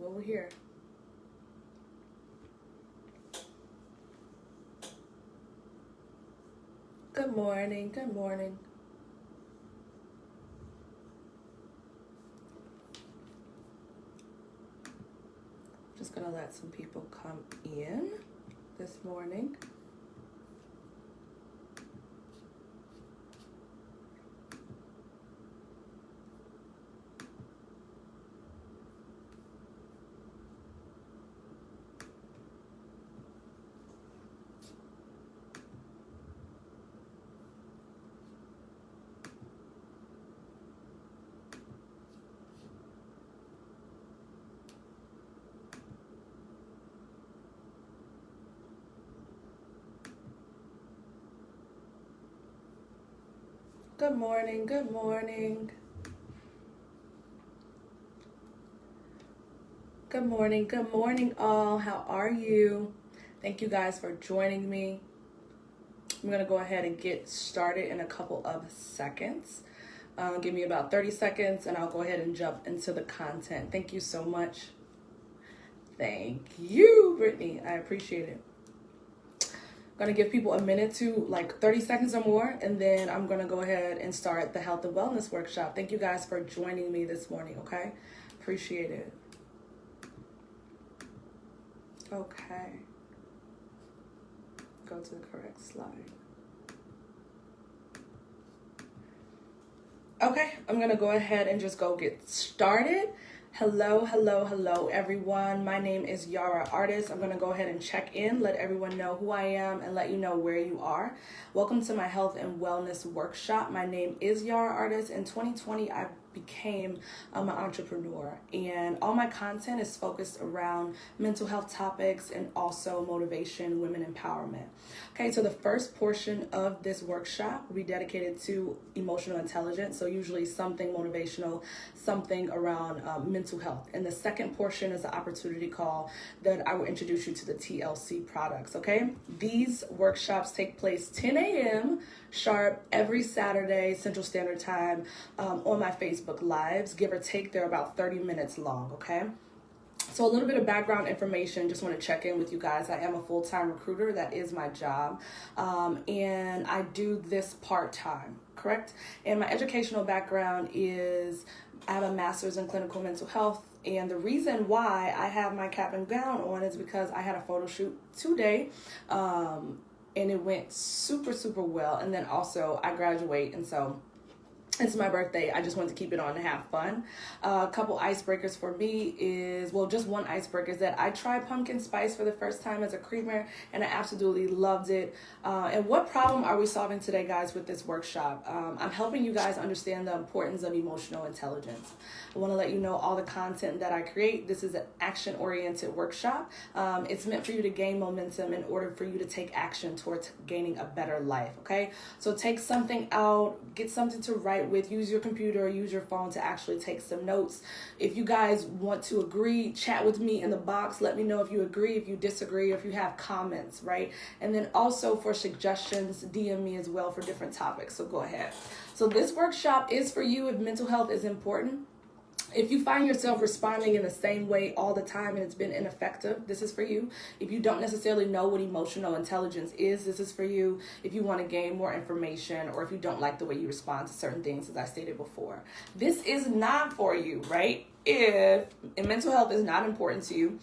over here. Good morning. Good morning. Just gonna let some people come in this morning. Good morning. Good morning. Good morning. Good morning, all. How are you? Thank you guys for joining me. I'm going to go ahead and get started in a couple of seconds. Give me about 30 seconds and I'll go ahead and jump into the content. Thank you so much. Thank you, Brittany. I appreciate it. I'm going to give people a minute to like 30 seconds or more, and then I'm going to go ahead and start the health and wellness workshop. Thank you guys for joining me this morning, okay? Appreciate it. Okay. Go to the correct slide. Okay, I'm going to go ahead and just go get started. Hello, hello, hello, everyone. My name is Yara Artist. I'm going to go ahead and check in, let everyone know who I am, and let you know where you are. Welcome to my health and wellness workshop. My name is Yara Artist. In 2020, I became an entrepreneur, and all my content is focused around mental health topics and also motivation, women empowerment. Okay, so the first portion of this workshop will be dedicated to emotional intelligence, so usually something motivational, something around mental health. And the second portion is the opportunity call that I will introduce you to the TLC products, okay? These workshops take place 10 a.m. sharp every Saturday, Central Standard Time, on my Facebook Lives. Give or take, they're about 30 minutes long, okay? So a little bit of background information, just want to check in with you guys. I am a full-time recruiter. That is my job. And I do this part-time, correct? And my educational background is I have a master's in clinical mental health. And the reason why I have my cap and gown on is because I had a photo shoot today. And it went super, super well. And then also I graduate, and so it's my birthday. I just wanted to keep it on and have fun. A couple icebreakers for me is, well, just one icebreaker is that I tried pumpkin spice for the first time as a creamer, and I absolutely loved it. And what problem are we solving today, guys, with this workshop? I'm helping you guys understand the importance of emotional intelligence. I want to let you know all the content that I create. This is an action-oriented workshop. It's meant for you to gain momentum in order for you to take action towards gaining a better life, okay? So take something out, get something to write with, use your computer or use your phone to actually take some notes. If you guys want to agree, chat with me in the box. Let me know if you agree, if you disagree, if you have comments, right? And then also for suggestions, DM me as well for different topics. So go ahead. So this workshop is for you if mental health is important. If you find yourself responding in the same way all the time and it's been ineffective, this is for you. If you don't necessarily know what emotional intelligence is, this is for you. If you want to gain more information, or if you don't like the way you respond to certain things, as I stated before, this is not for you, right? If mental health is not important to you,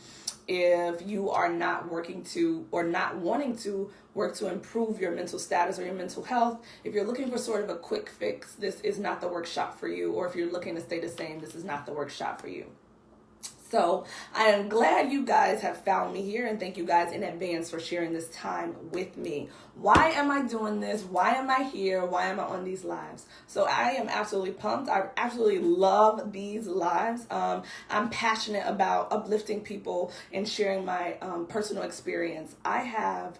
if you are not working to or not wanting to work to improve your mental status or your mental health, if you're looking for sort of a quick fix, this is not the workshop for you. Or if you're looking to stay the same, this is not the workshop for you. So I am glad you guys have found me here, and thank you guys in advance for sharing this time with me. Why am I doing this? Why am I here? Why am I on these lives? So I am absolutely pumped. I absolutely love these lives. I'm passionate about uplifting people and sharing my personal experience. I have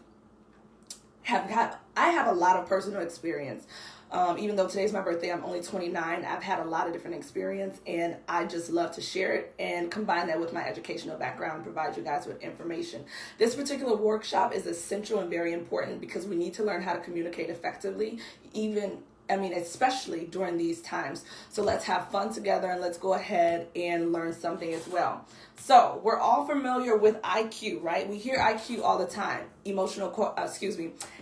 a lot of personal experience. Even though today's my birthday, I'm only 29. I've had a lot of different experience, and I just love to share it and combine that with my educational background and provide you guys with information. This particular workshop is essential and very important because we need to learn how to communicate effectively, even especially during these times. So let's have fun together and let's go ahead and learn something as well. So we're all familiar with IQ, right? We hear IQ all the time.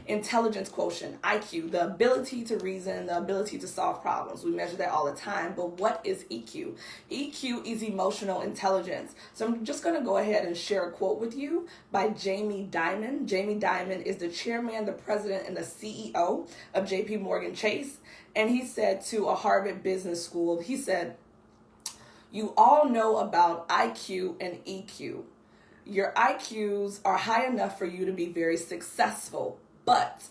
Intelligence quotient, IQ, the ability to reason, the ability to solve problems. We measure that all the time. But what is EQ? EQ is emotional intelligence. So I'm just going to go ahead and share a quote with you by Jamie Dimon. Jamie Dimon is the chairman, the president, and the CEO of JP Morgan Chase. And he said to a Harvard Business School, he said, "You all know about IQ and EQ. Your IQs are high enough for you to be very successful, but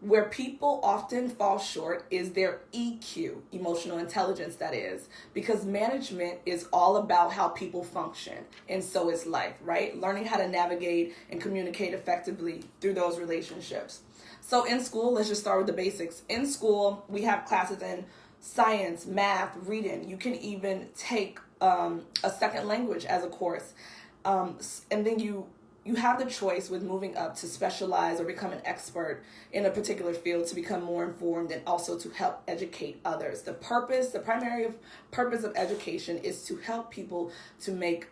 where people often fall short is their EQ, emotional intelligence that is, because management is all about how people function, and so is life, right? Learning how to navigate and communicate effectively through those relationships." So in school, let's just start with the basics. In school, we have classes in science, math, reading. You can even take a second language as a course. And then you have the choice with moving up to specialize or become an expert in a particular field to become more informed and also to help educate others. The primary purpose of education is to help people to make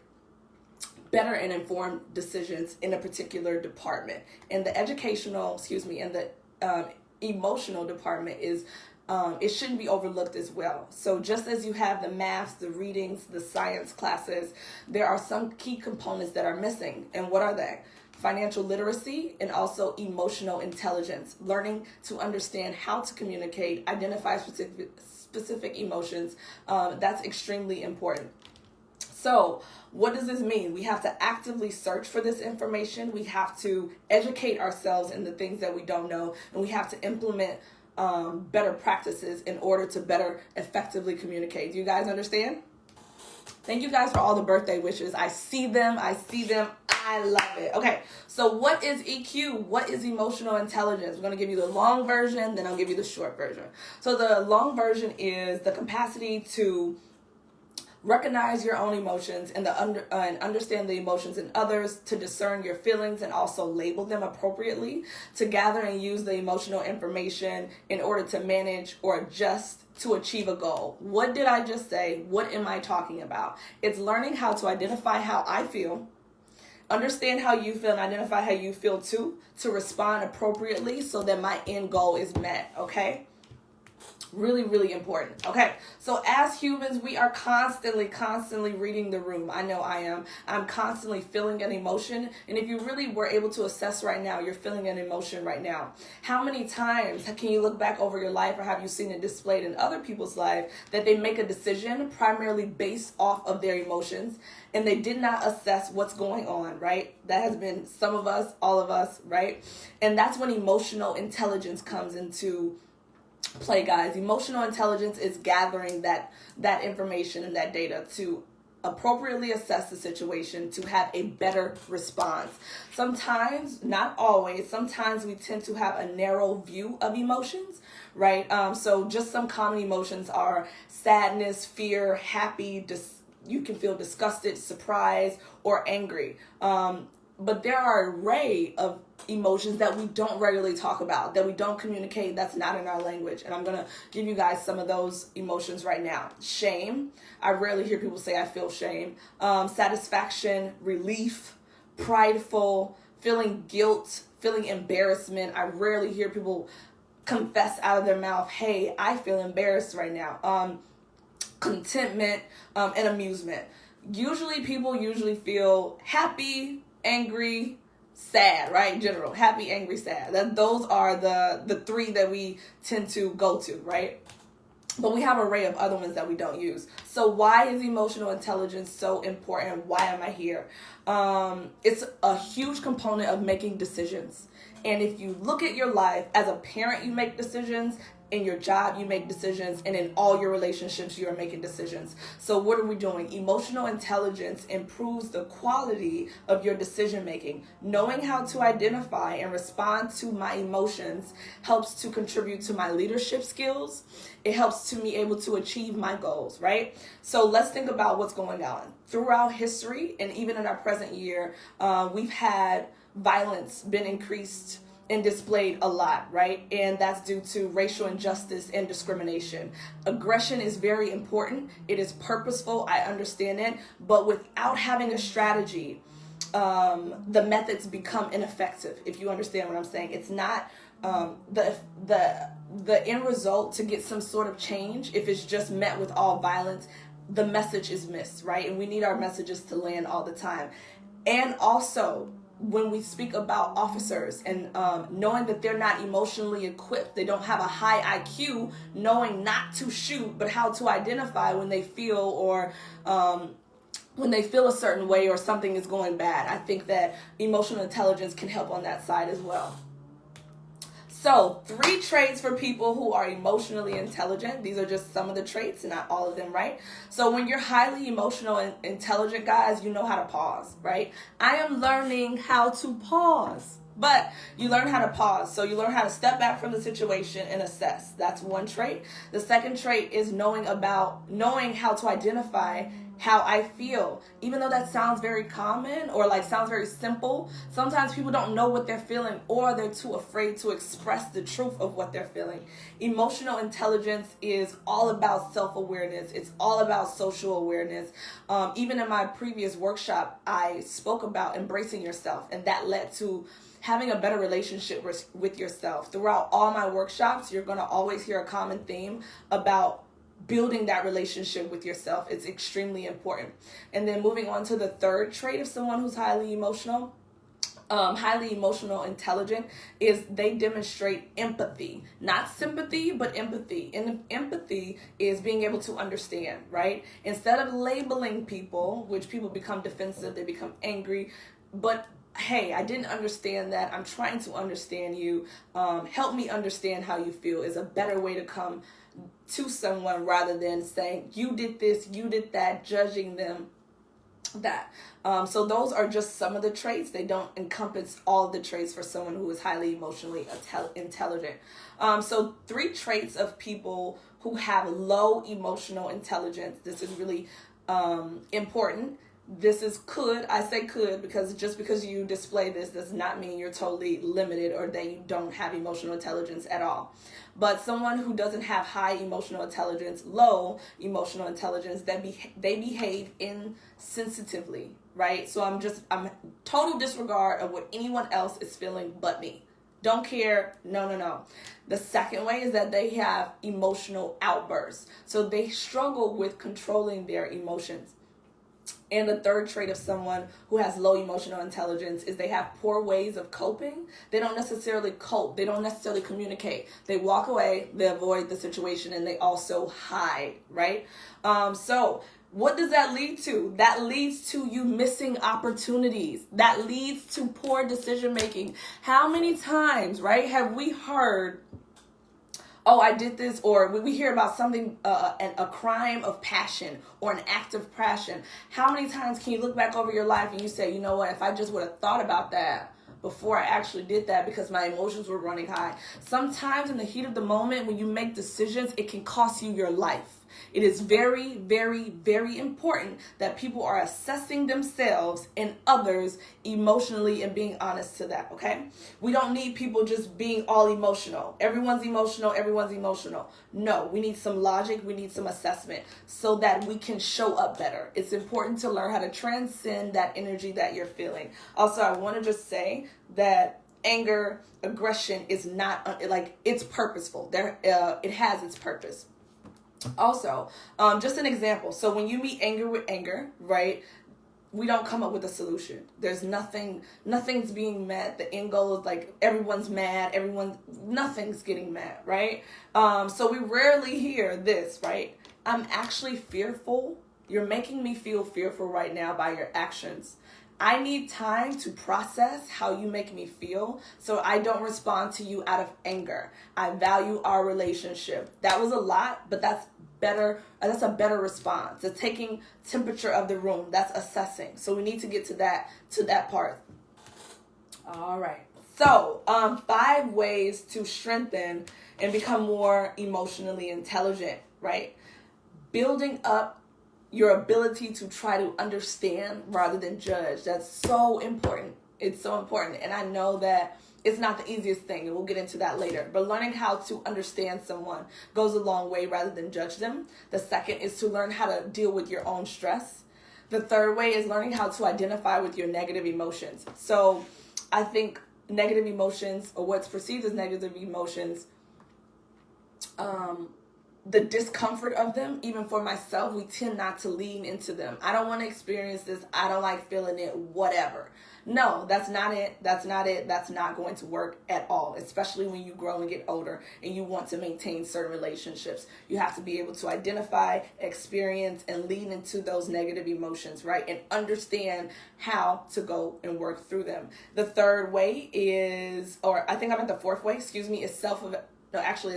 better and informed decisions in a particular department. And the emotional department is it shouldn't be overlooked as well. So just as you have the maths, the readings, the science classes, there are some key components that are missing. And what are they? Financial literacy and also emotional intelligence, learning to understand how to communicate, identify specific emotions. That's extremely important. So what does this mean? We have to actively search for this information. We have to educate ourselves in the things that we don't know, and we have to implement better practices in order to better effectively communicate. Do you guys understand? Thank you guys for all the birthday wishes. I see them. I love it. Okay, so what is EQ? What is emotional intelligence? We're going to give you the long version, then I'll give you the short version. So the long version is the capacity to recognize your own emotions and understand the emotions in others, to discern your feelings and also label them appropriately, to gather and use the emotional information in order to manage or adjust to achieve a goal. What did I just say? What am I talking about? It's learning how to identify how I feel, understand how you feel, and identify how you feel too, to respond appropriately so that my end goal is met, okay? Really, really important. Okay, so as humans, we are constantly reading the room. I know I am. I'm constantly feeling an emotion. And if you really were able to assess right now, you're feeling an emotion right now. How many times can you look back over your life, or have you seen it displayed in other people's life, that they make a decision primarily based off of their emotions, and they did not assess what's going on, right? That has been some of us, all of us, right? And that's when emotional intelligence comes into play, guys. Emotional intelligence is gathering that information and that data to appropriately assess the situation, to have a better response. Sometimes, not always, sometimes we tend to have a narrow view of emotions, right? So just some common emotions are sadness, fear, happy, you can feel disgusted, surprised, or angry. But there are an array of emotions that we don't regularly talk about, that we don't communicate, that's not in our language. And I'm going to give you guys some of those emotions right now. Shame. I rarely hear people say I feel shame. Satisfaction, relief, prideful, feeling guilt, feeling embarrassment. I rarely hear people confess out of their mouth, hey, I feel embarrassed right now. Contentment, and amusement. People usually feel happy, angry, sad, right? In general, happy, angry, sad. Those are the three that we tend to go to, right? But we have an array of other ones that we don't use. So why is emotional intelligence so important? Why am I here? It's a huge component of making decisions. And if you look at your life, as a parent, you make decisions. In your job, you make decisions, and in all your relationships, you are making decisions. So what are we doing? Emotional intelligence improves the quality of your decision making. Knowing how to identify and respond to my emotions helps to contribute to my leadership skills. It helps to me able to achieve my goals, right? So let's think about what's going on. Throughout history, and even in our present year, we've had violence been increased and displayed a lot, right? And that's due to racial injustice and discrimination. Aggression is very important. It is purposeful. I understand it. But without having a strategy, the methods become ineffective, if you understand what I'm saying. It's not the end result to get some sort of change. If it's just met with all violence, the message is missed, right? And we need our messages to land all the time. And also, when we speak about officers and knowing that they're not emotionally equipped, they don't have a high IQ, knowing not to shoot, but how to identify when they feel or when they feel a certain way or something is going bad. I think that emotional intelligence can help on that side as well. So 3 traits for people who are emotionally intelligent. These are just some of the traits and not all of them, right? So when you're highly emotional and intelligent, guys, you know how to pause, right? I am learning how to pause. But you learn how to pause. So you learn how to step back from the situation and assess. That's one trait. The second trait is knowing how to identify how I feel. Even though that sounds very common or like sounds very simple, sometimes people don't know what they're feeling or they're too afraid to express the truth of what they're feeling. Emotional intelligence is all about self-awareness. It's all about social awareness. Even in my previous workshop, I spoke about embracing yourself, and that led to having a better relationship with yourself. Throughout all my workshops, you're going to always hear a common theme about building that relationship with yourself. It's extremely important. And then moving on to the third trait of someone who's highly emotional intelligent, is they demonstrate empathy. Not sympathy, but empathy. And empathy is being able to understand, right? Instead of labeling people, which people become defensive, they become angry, but hey, I didn't understand that. I'm trying to understand you. Help me understand how you feel is a better way to come to someone rather than saying, you did this, you did that, judging them that. So those are just some of the traits. They don't encompass all of the traits for someone who is highly emotionally intelligent. So 3 traits of people who have low emotional intelligence. This is really important. This is could, I say could, because just because you display this does not mean you're totally limited or that you don't have emotional intelligence at all. But someone who doesn't have high emotional intelligence, low emotional intelligence, they behave insensitively, right? So I'm total disregard of what anyone else is feeling but me. Don't care. No. The second way is that they have emotional outbursts. So they struggle with controlling their emotions. And the third trait of someone who has low emotional intelligence is they have poor ways of coping. They don't necessarily cope. They don't necessarily communicate. They walk away, they avoid the situation, and they also hide, right? So what does that lead to? That leads to you missing opportunities. That leads to poor decision making. How many times, right, have we heard, oh, I did this, or we hear about something, a crime of passion or an act of passion. How many times can you look back over your life and you say, you know what, if I just would have thought about that before I actually did that because my emotions were running high. Sometimes in the heat of the moment when you make decisions, it can cost you your life. It is very, very, very important that people are assessing themselves and others emotionally and being honest to that, okay? We don't need people just being all emotional. Everyone's emotional. No, we need some logic. We need some assessment so that we can show up better. It's important to learn how to transcend that energy that you're feeling. Also, I want to just say that anger, aggression is not, it's purposeful. It has its purpose. Also, just an example. So when you meet anger with anger, right, we don't come up with a solution. There's nothing's being met. The end goal is like everyone's mad, nothing's getting met, right? So we rarely hear this, right? I'm actually fearful. You're making me feel fearful right now by your actions. I need time to process how you make me feel so I don't respond to you out of anger. I value our relationship. That was a lot, but that's better. That's a better response. The taking temperature of the room, that's assessing. So we need to get to that part. All right. So 5 ways to strengthen and become more emotionally intelligent, right? Building up your ability to try to understand rather than judge. That's so important. It's so important. And I know that It's not the easiest thing, and we'll get into that later. But learning how to understand someone goes a long way rather than judge them. The second is to learn how to deal with your own stress. The third way is learning how to identify with your negative emotions. So I think negative emotions, or what's perceived as negative emotions, the discomfort of them, even for myself, we tend not to lean into them. I don't want to experience this. I don't like feeling it, whatever. No, that's not it. That's not it. That's not going to work at all, especially when you grow and get older and you want to maintain certain relationships. You have to be able to identify, experience, and lean into those negative emotions, right? And understand how to go and work through them. The third way is, or I think I'm at the fourth way, is it's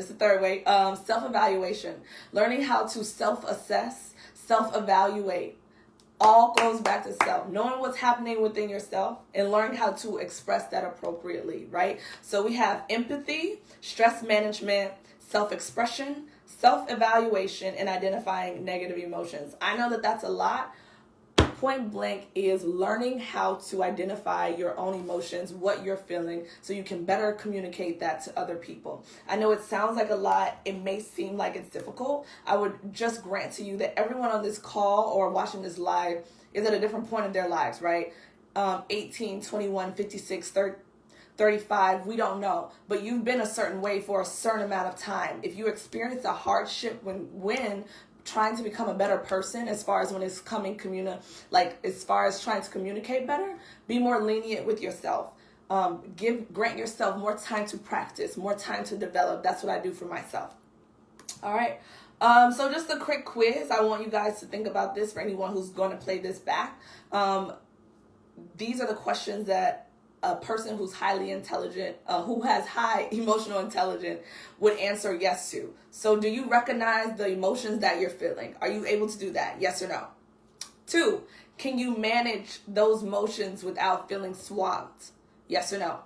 the third way, self-evaluation. Learning how to self-assess, self-evaluate. All goes back to self. Knowing what's happening within yourself and learning how to express that appropriately, right? So we have empathy, stress management, self-expression, self-evaluation, and identifying negative emotions. I know that that's a lot. Point blank is learning how to identify your own emotions, what you're feeling, so you can better communicate that to other people. I know it sounds like a lot. It may seem like it's difficult. I would just grant to you that everyone on this call or watching this live is at a different point in their lives, right? 18, 21, 56, 35, we don't know. But you've been a certain way for a certain amount of time. If you experience a hardship when trying to become a better person, as far as when it's as far as trying to communicate better, be more lenient with yourself. Grant yourself more time to practice, more time to develop. That's what I do for myself. All right. So just a quick quiz. I want you guys to think about this for anyone who's going to play this back. These are the questions that a person who's highly intelligent, who has high emotional intelligence, would answer yes to. So do you recognize the emotions that you're feeling? Are you able to do that? Yes or no? 2, can you manage those emotions without feeling swamped? Yes or no?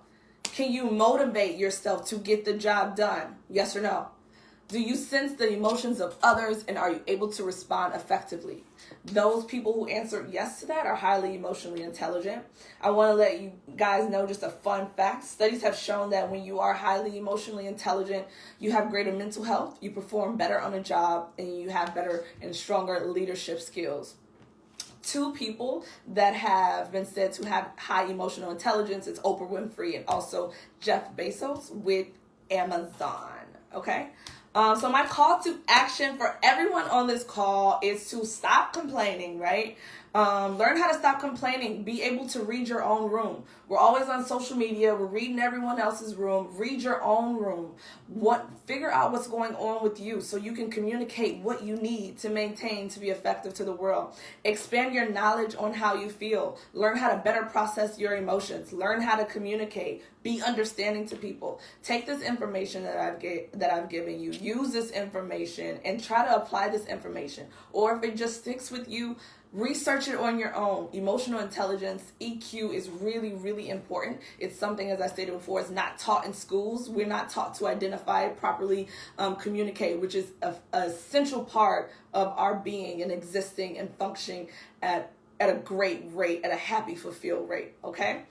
Can you motivate yourself to get the job done? Yes or no? Do you sense the emotions of others, and are you able to respond effectively? Those people who answer yes to that are highly emotionally intelligent. I want to let you guys know just a fun fact. Studies have shown that when you are highly emotionally intelligent, you have greater mental health, you perform better on a job, and you have better and stronger leadership skills. 2 people that have been said to have high emotional intelligence is Oprah Winfrey and also Jeff Bezos with Amazon. Okay? So my call to action for everyone on this call is to stop complaining, right? Learn how to stop complaining. Be able to read your own room. We're always on social media. We're reading everyone else's room. Read your own room. Figure out what's going on with you so you can communicate what you need to maintain to be effective to the world. Expand your knowledge on how you feel. Learn how to better process your emotions. Learn how to communicate. Be understanding to people. Take this information that I've given you. Use this information and try to apply this information. Or if it just sticks with you, research it on your own. Emotional intelligence, EQ, is really, really important. It's something, as I stated before, it's not taught in schools. We're not taught to identify, properly communicate, which is a essential part of our being and existing and functioning at a great rate, at a happy, fulfilled rate, okay?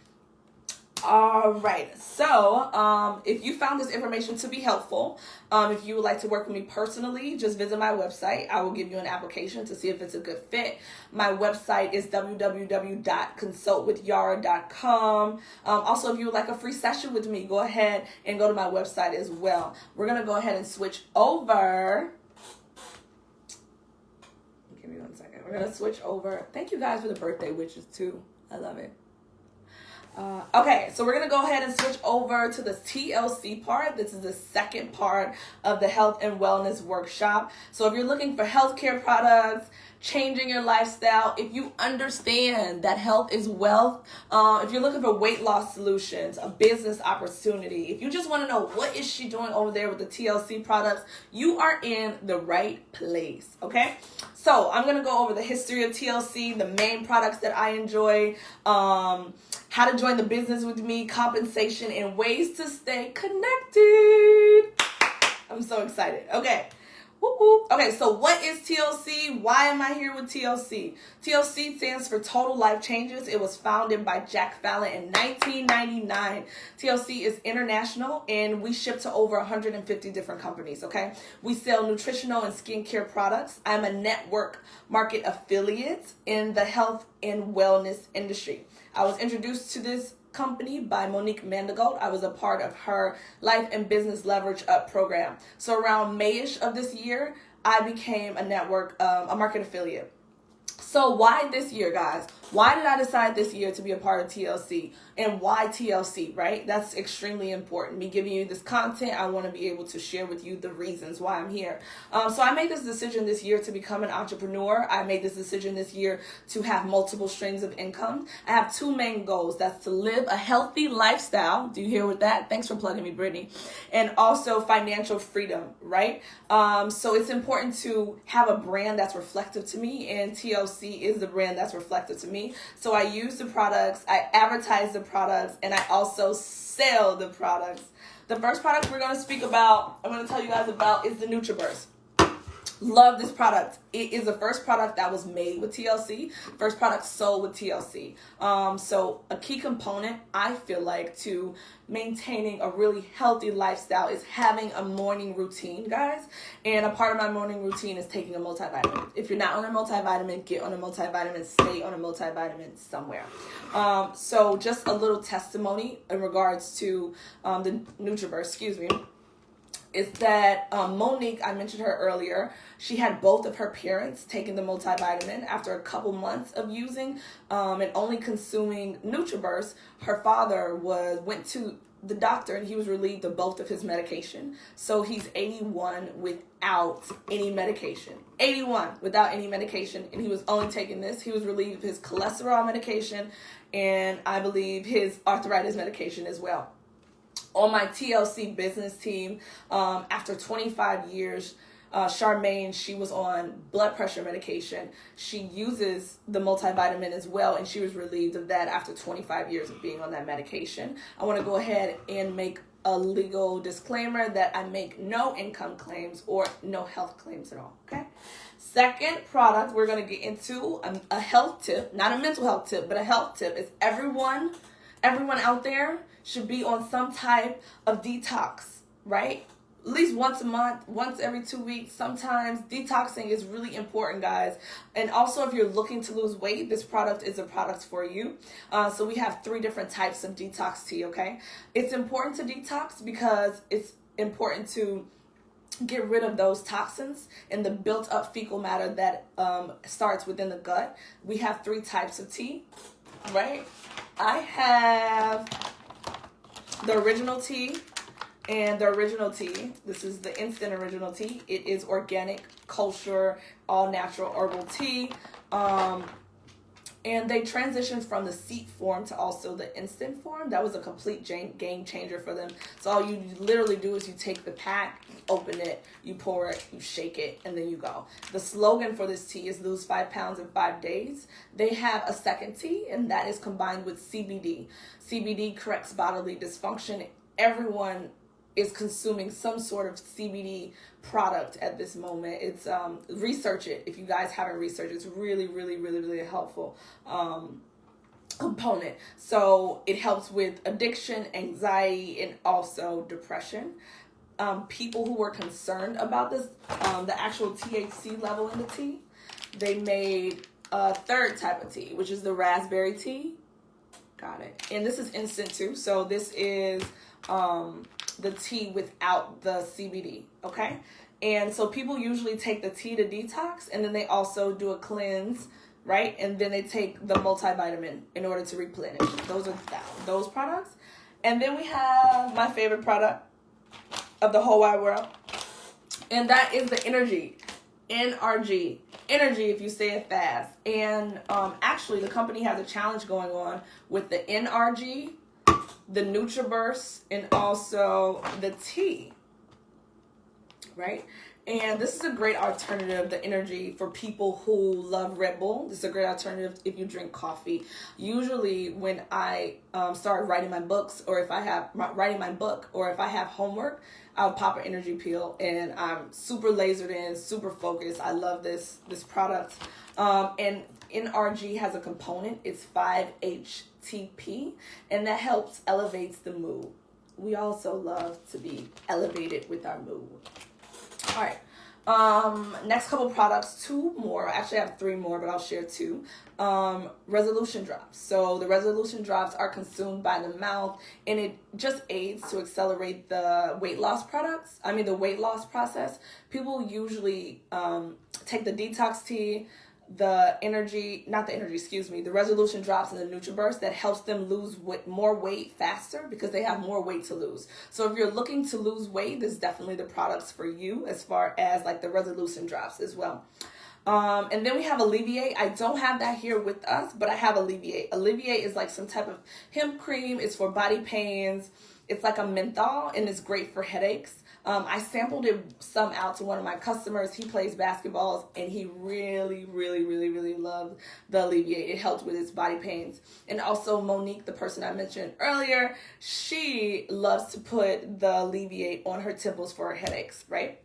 All right. So if you found this information to be helpful, if you would like to work with me personally, just visit my website. I will give you an application to see if it's a good fit. My website is www.consultwithyara.com. Also, if you would like a free session with me, go ahead and go to my website as well. We're going to go ahead and switch over. Give me 1 second. We're going to switch over. Thank you guys for the birthday wishes too. I love it. Okay, so we're going to go ahead and switch over to the TLC part. This is the second part of the health and wellness workshop. So if you're looking for healthcare products, changing your lifestyle, if you understand that health is wealth, if you're looking for weight loss solutions, a business opportunity, if you just want to know what is she doing over there with the TLC products, you are in the right place, okay? So I'm going to go over the history of TLC, the main products that I enjoy, how to join the business with me, compensation, and ways to stay connected. I'm so excited. Okay. Okay, so what is TLC? Why am I here with TLC? TLC stands for Total Life Changes. It was founded by Jack Fallon in 1999. TLC is international, and we ship to over 150 different companies, okay? We sell nutritional and skincare products. I'm a network market affiliate in the health and wellness industry. I was introduced to this company by Monique Mandigold. I was a part of her Life and Business Leverage Up program. So around Mayish of this year, I became a market affiliate. So why this year, guys? Why did I decide this year to be a part of TLC? And why TLC, right? That's extremely important. Me giving you this content, I want to be able to share with you the reasons why I'm here. So I made this decision this year to become an entrepreneur. I made this decision this year to have multiple streams of income. I have two main goals. That's to live a healthy lifestyle. Do you hear with that? Thanks for plugging me, Brittany. And also financial freedom, right? So it's important to have a brand that's reflective to me, and TLC is the brand that's reflective to me. So I use the products, I advertise the products, and I also sell the products. The first product we're going to speak about, I'm going to tell you guys about, is the NutriBurst. Love this product. It is the first product that was made with TLC, first product sold with TLC. So a key component, I feel like, to maintaining a really healthy lifestyle is having a morning routine, guys. And a part of my morning routine is taking a multivitamin. If you're not on a multivitamin, get on a multivitamin, stay on a multivitamin somewhere. So just a little testimony in regards to the NutriBurst, is that Monique, I mentioned her earlier, she had both of her parents taking the multivitamin. After a couple months of using and only consuming NutriBurst, her father went to the doctor and he was relieved of both of his medication. So he's 81 without any medication. 81 without any medication, and he was only taking this. He was relieved of his cholesterol medication and I believe his arthritis medication as well. On my TLC business team, after 25 years, Charmaine, she was on blood pressure medication. She uses the multivitamin as well, and she was relieved of that after 25 years of being on that medication. I want to go ahead and make a legal disclaimer that I make no income claims or no health claims at all, okay? Second product we're going to get into, a health tip, not a mental health tip, but a health tip, is everyone out there should be on some type of detox, right? At least once a month, once every 2 weeks. Sometimes detoxing is really important, guys. And also, if you're looking to lose weight, this product is a product for you. So we have 3 different types of detox tea, okay? It's important to detox because it's important to get rid of those toxins and the built up fecal matter that starts within the gut. We have 3 types of tea, right? I have the original tea, and the original tea, this is the instant original tea. It is organic, kosher, all natural herbal tea. And they transitioned from the seed form to also the instant form. That was a complete game changer for them. So all you literally do is you take the pack, you open it, you pour it, you shake it, and then you go. The slogan for this tea is lose 5 pounds in 5 days. They have a second tea, and that is combined with CBD. CBD corrects bodily dysfunction. Everyone is consuming some sort of CBD product at this moment. It's research it if you guys haven't researched. It's really, really, really, really a helpful component. So it helps with addiction, anxiety, and also depression. People who were concerned about this, the actual THC level in the tea, they made a 3rd type of tea, which is the raspberry tea. Got it. And this is instant too. So this is the tea without the CBD, okay? And so people usually take the tea to detox, and then they also do a cleanse, right? And then they take the multivitamin in order to replenish. Those are those products. And then we have my favorite product of the whole wide world, and that is the energy. NRG. Energy, if you say it fast. And actually, the company has a challenge going on with the NRG, the NutriBurst, and also the tea, right? And this is a great alternative, the energy, for people who love Red Bull. This is a great alternative if you drink coffee. Usually when I start writing my books, or if I have writing my book, or if I have homework, I'll pop an energy pill, and I'm super lasered in, super focused. I love this product. And NRG has a component. It's 5-HTP, and that helps elevates the mood. We also love to be elevated with our mood. All right. Next couple products, two more. Actually, I have three more, but I'll share two. Resolution drops. So the resolution drops are consumed by the mouth, and it just aids to accelerate the weight loss process. People usually take the detox tea, the resolution drops and the NutriBurst that helps them lose more weight faster because they have more weight to lose. So if you're looking to lose weight, this is definitely the products for you as far as like the resolution drops as well. And then we have Alleviate. I don't have that here with us, but I have Alleviate. Alleviate is like some type of hemp cream. It's for body pains. It's like a menthol, and it's great for headaches. I sampled some out to one of my customers. He plays basketballs, and he really, really, really, really loved the Alleviate. It helped with his body pains. And also Monique, the person I mentioned earlier, she loves to put the Alleviate on her temples for her headaches, right?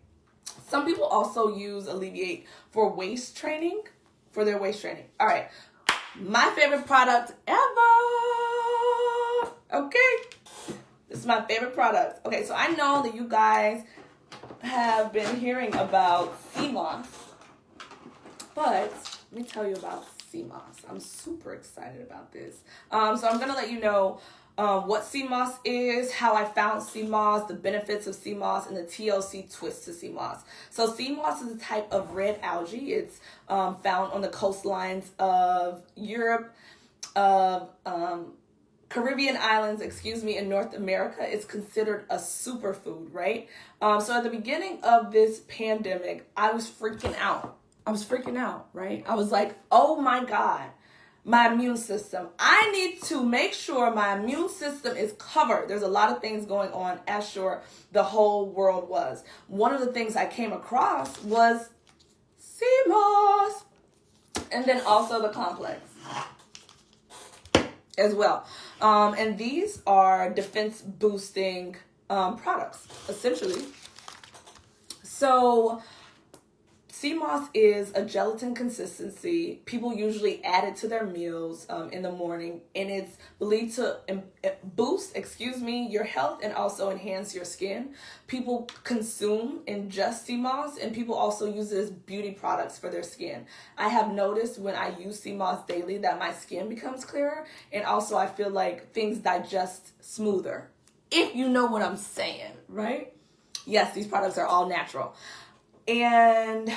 Some people also use Alleviate for their waist training. All right, my favorite product ever. Okay. This is my favorite product. Okay, so I know that you guys have been hearing about sea moss, but let me tell you about sea moss. I'm super excited about this. So I'm going to let you know what sea moss is, how I found sea moss, the benefits of sea moss, and the TLC twist to sea moss. So sea moss is a type of red algae. It's found on the coastlines of Europe, Caribbean islands, in North America. It's considered a superfood, right? So at the beginning of this pandemic, I was freaking out, right? I was like, oh my God, my immune system. I need to make sure my immune system is covered. There's a lot of things going on, as sure the whole world was. One of the things I came across was sea moss, and then also the complex as well. And these are defense boosting products, essentially. So sea moss is a gelatin consistency. People usually add it to their meals in the morning, and it's believed to boost, your health and also enhance your skin. People ingest sea moss, and people also use it as beauty products for their skin. I have noticed when I use sea moss daily that my skin becomes clearer, and also I feel like things digest smoother, if you know what I'm saying, right? Yes, these products are all natural. And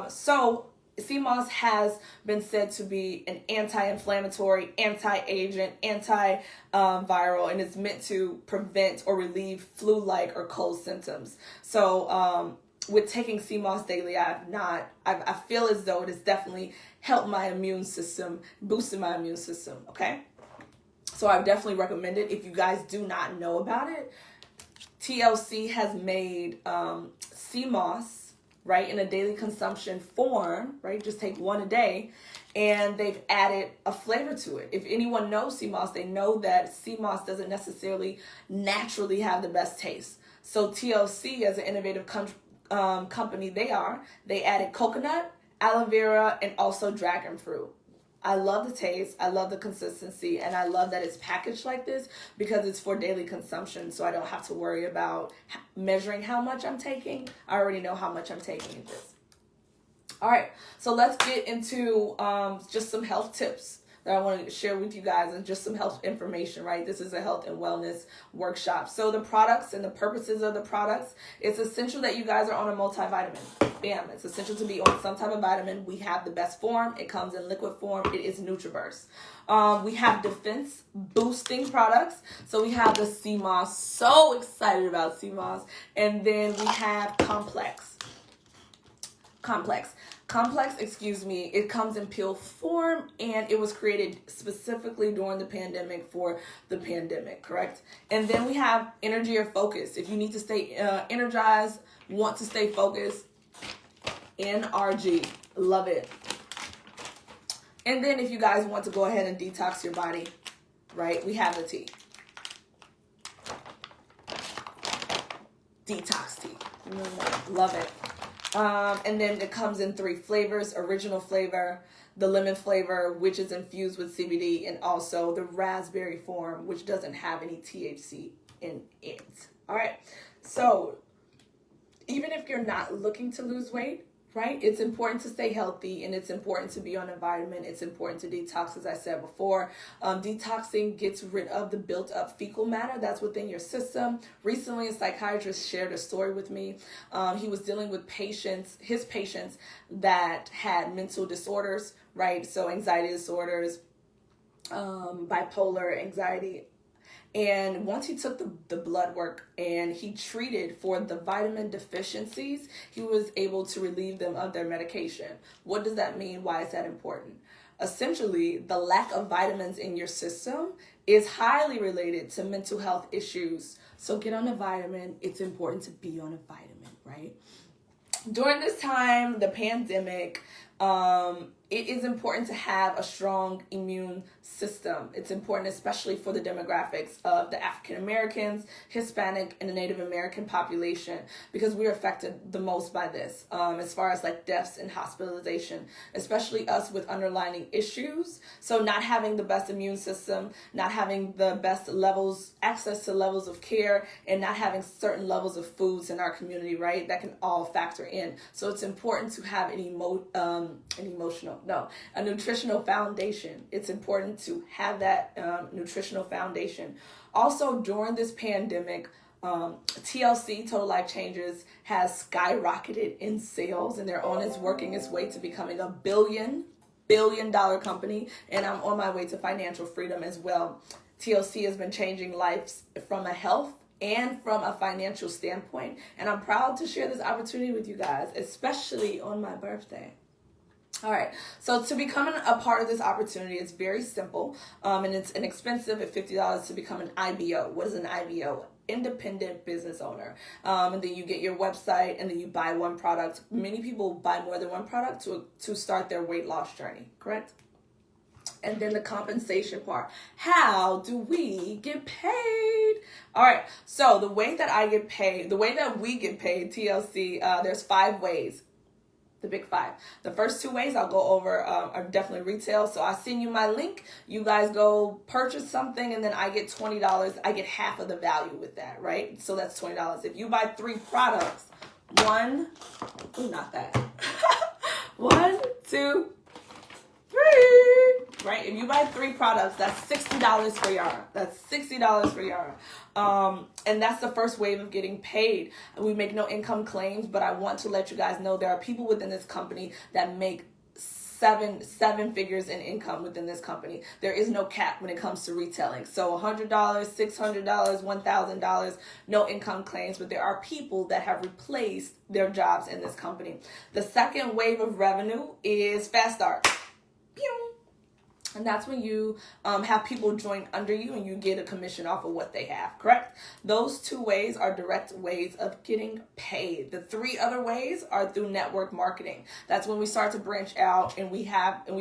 so sea moss has been said to be an anti-inflammatory, anti-aging, anti-viral, and it's meant to prevent or relieve flu-like or cold symptoms. So with taking sea moss daily, I feel as though it has definitely helped my immune system, boosted my immune system, okay? So I definitely recommend it. If you guys do not know about it, TLC has made sea moss, right, in a daily consumption form, right? Just take one a day, and they've added a flavor to it. If anyone knows sea moss, they know that sea moss doesn't necessarily naturally have the best taste. So TLC, as an innovative company they added coconut, aloe vera, and also dragon fruit. I love the taste, I love the consistency, and I love that it's packaged like this because it's for daily consumption, so I don't have to worry about measuring how much I'm taking. I already know how much I'm taking in this. All right, so let's get into just some health tips that I want to share with you guys, and just some health information, right? This is a health and wellness workshop. So the products and the purposes of the products, it's essential that you guys are on a multivitamin. Bam, it's essential to be on some type of vitamin. We have the best form. It comes in liquid form. It is NutriBurst. We have defense boosting products. So we have the sea moss. So excited about sea moss. And then we have complex, it comes in pill form, and it was created specifically during the pandemic for the pandemic, correct? And then we have energy or focus. If you need to stay energized, want to stay focused, NRG. Love it. And then if you guys want to go ahead and detox your body, right, we have the tea. Detox tea. Love it. And then it comes in 3 flavors: original flavor, the lemon flavor, which is infused with CBD, and also the raspberry form, which doesn't have any THC in it. All right. So even if you're not looking to lose weight, right, it's important to stay healthy, and it's important to be on a vitamin. It's important to detox, as I said before. Detoxing gets rid of the built up fecal matter that's within your system. Recently, a psychiatrist shared a story with me. He was dealing with his patients that had mental disorders, right? So anxiety disorders, bipolar, anxiety. And once he took the blood work and he treated for the vitamin deficiencies, he was able to relieve them of their medication. What does that mean? Why is that important? Essentially, the lack of vitamins in your system is highly related to mental health issues. So get on a vitamin. It's important to be on a vitamin, right? During this time, the pandemic, it is important to have a strong immune system. It's important, especially for the demographics of the African Americans, Hispanic, and the Native American population, because we're affected the most by this, as far as like deaths and hospitalization, especially us with underlying issues. So not having the best immune system, not having the best access to levels of care, and not having certain levels of foods in our community, right? That can all factor in. So it's important to have a nutritional foundation. It's important to have that nutritional foundation. Also, during this pandemic, TLC, Total Life Changes, has skyrocketed in sales, and they're working its way to becoming a billion-dollar company, and I'm on my way to financial freedom as well. TLC has been changing lives from a health and from a financial standpoint, and I'm proud to share this opportunity with you guys, especially on my birthday. All right, so to become a part of this opportunity, it's very simple, and it's inexpensive at $50 to become an IBO. What is an IBO? Independent business owner. And then you get your website, and then you buy one product. Many people buy more than one product to start their weight loss journey, correct? And then the compensation part. How do we get paid? All right, so the way that we get paid, TLC, there's 5 ways. The big 5. The first 2 ways I'll go over are definitely retail. So I send you my link. You guys go purchase something, and then I get $20. I get half of the value with that, right? So that's $20. If you buy 3 products, 1, right? If you buy 3 products, that's $60 for Yara. That's $60 for Yara. And that's the first wave of getting paid. We make no income claims, but I want to let you guys know there are people within this company that make seven figures in income within this company. There is no cap when it comes to retailing. So $100, $600, $1,000, no income claims, but there are people that have replaced their jobs in this company. The second wave of revenue is Fast Start. And that's when you have people join under you, and you get a commission off of what they have, correct? Those 2 ways are direct ways of getting paid. The 3 other ways are through network marketing. That's when we start to branch out, and we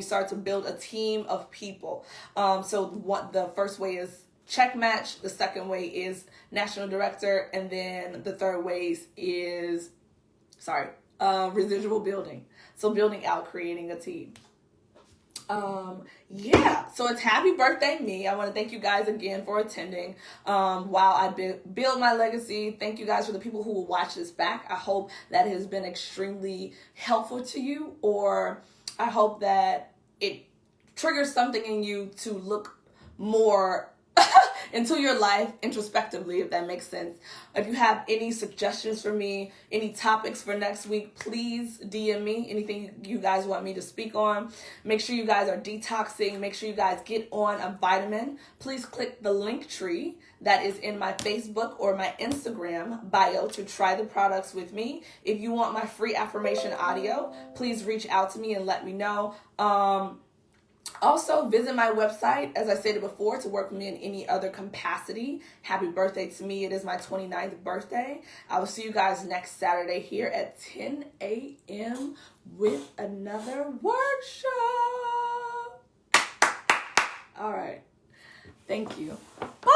start to build a team of people. The first way is check match. The second way is national director. And then the third way is, residual building. So building out, creating a team. So it's happy birthday me. I want to thank you guys again for attending while I build my legacy. Thank you guys for the people who will watch this back. I hope that it has been extremely helpful to you, or I hope that it triggers something in you to look more into your life introspectively, if that makes sense. If you have any suggestions for me, any topics for next week, please DM me. Anything you guys want me to speak on. Make sure you guys are detoxing. Make sure you guys get on a vitamin. Please click the Linktree that is in my Facebook or my Instagram bio to try the products with me. If you want my free affirmation audio, please reach out to me and let me know. Also, visit my website, as I stated before, to work with me in any other capacity. Happy birthday to me. It is my 29th birthday. I will see you guys next Saturday here at 10 a.m. with another workshop. All right. Thank you. Bye.